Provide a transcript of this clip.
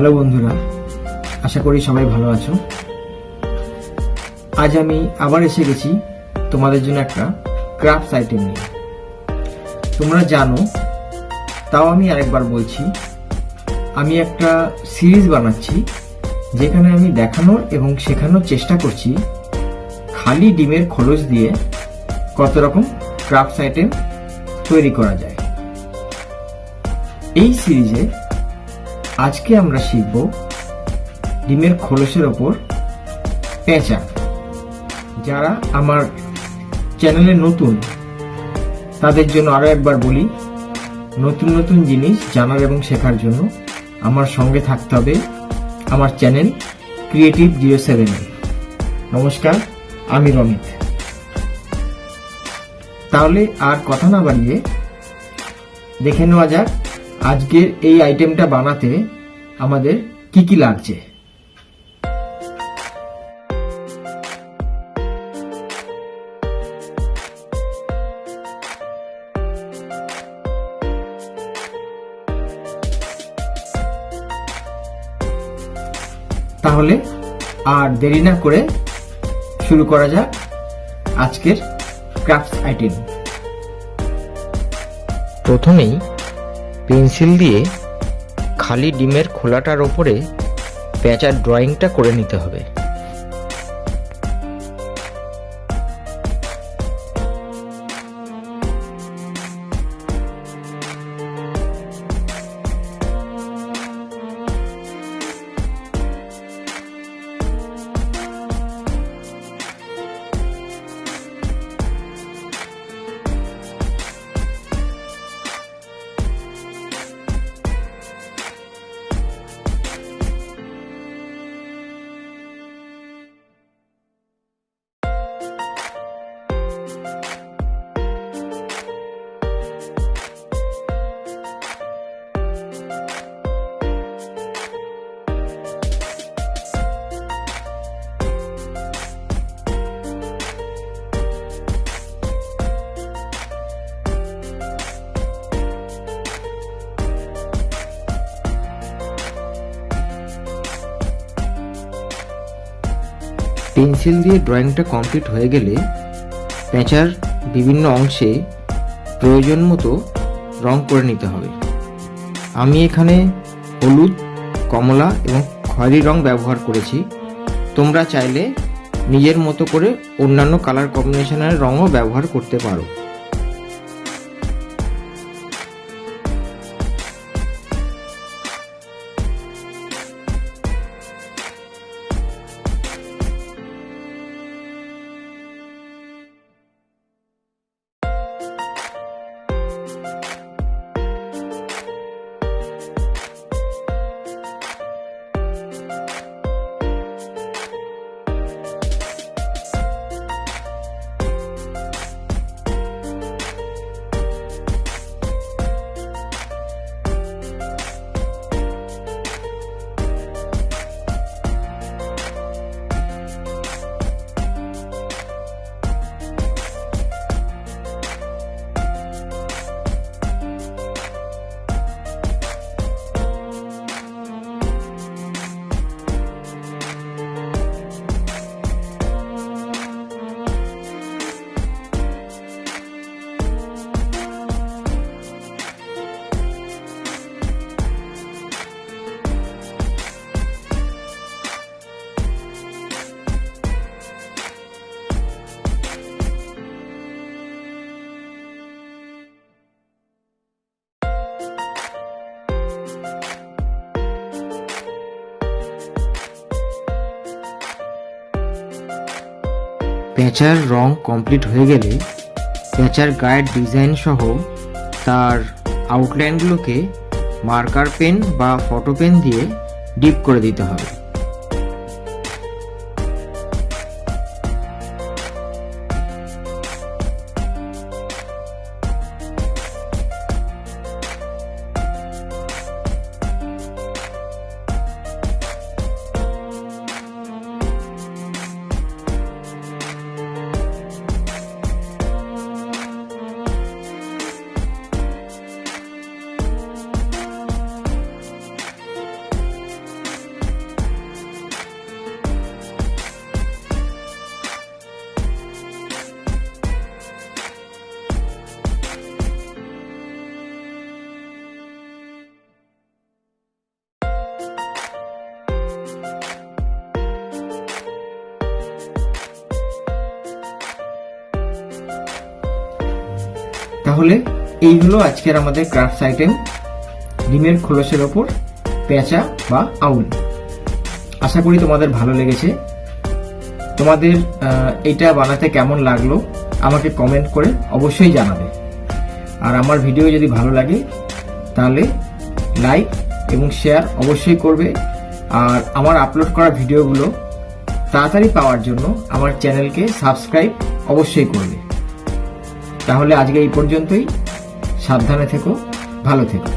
Hello বন্ধুরা, আশা করি সবাই ভালো আছো। আজ আমি আবার এসে গেছি তোমাদের জন্য একটা ক্রাফটস আইটেম নিয়ে। তোমরা জানো, তাও আমি আরেকবার বলছি, আমি একটা সিরিজ বানাচ্ছি যেখানে আমি দেখানোর এবং শেখানোর চেষ্টা করছি খালি ডিমের খোলস দিয়ে কত রকম ক্রাফটস আইটেম তৈরি করা যায়। এই সিরিজে আজকে আমরা শিখব ডিমের খোলসের ওপর পেঁচা। যারা আমার চ্যানেলে নতুন তাদের জন্য আরো একবার বলি, নতুন নতুন জিনিস জানার এবং শেখার জন্য আমার সঙ্গে থাকতে হবে আমার চ্যানেল ক্রিয়েটিভ07। নমস্কার, আমি রমিত। তাহলে আর কথা না বাড়িয়ে দেখে নেওয়া যাক আজকের এই আইটেমটা বানাতে আমাদের কি কি লাগছে। তাহলে আর দেরি না করে শুরু করা যাক আজকের ক্রাফটস আইটেম। প্রথমেই পেন্সিল দিয়ে খালি ডিমের খোলাটার ওপরে পেঁচার ড্রয়িংটা করে নিতে হবে। পেন্সিল দিয়ে ড্রয়িংটা কমপ্লিট হয়ে গেলে পেঁচার বিভিন্ন অংশে প্রয়োজন মতো রং করে নিতে হবে। আমি এখানে হলুদ, কমলা এবং খয়েরি রং ব্যবহার করেছি। তোমরা চাইলে নিজের মতো করে অন্যান্য কালার কম্বিনেশনের রঙও ব্যবহার করতে পারো। পেঁচার রং কমপ্লিট হয়ে গেলে পেঁচার গায়ের ডিজাইন সহ তার আউটলাইনগুলোকে মার্কার পেন বা ফটো পেন দিয়ে ডিপ করে দিতে হবে। তাহলে এই হলো আজকের আমাদের ক্রাফটস আইটেম, ডিমের খোলসের ওপর পেঁচা বা আউল। আশা করি তোমাদের ভালো লেগেছে। তোমাদের এটা বানাতে কেমন লাগলো আমাকে কমেন্ট করে অবশ্যই জানাবে। আর আমার ভিডিও যদি ভালো লাগে তাহলে লাইক এবং শেয়ার অবশ্যই করবে। আর আমার আপলোড করা ভিডিওগুলো তাড়াতাড়ি পাওয়ার জন্য আমার চ্যানেলকে সাবস্ক্রাইব অবশ্যই করবে। তাহলে আজকে এই পর্যন্তই। সাবধানে থেকো, ভালো থেকো।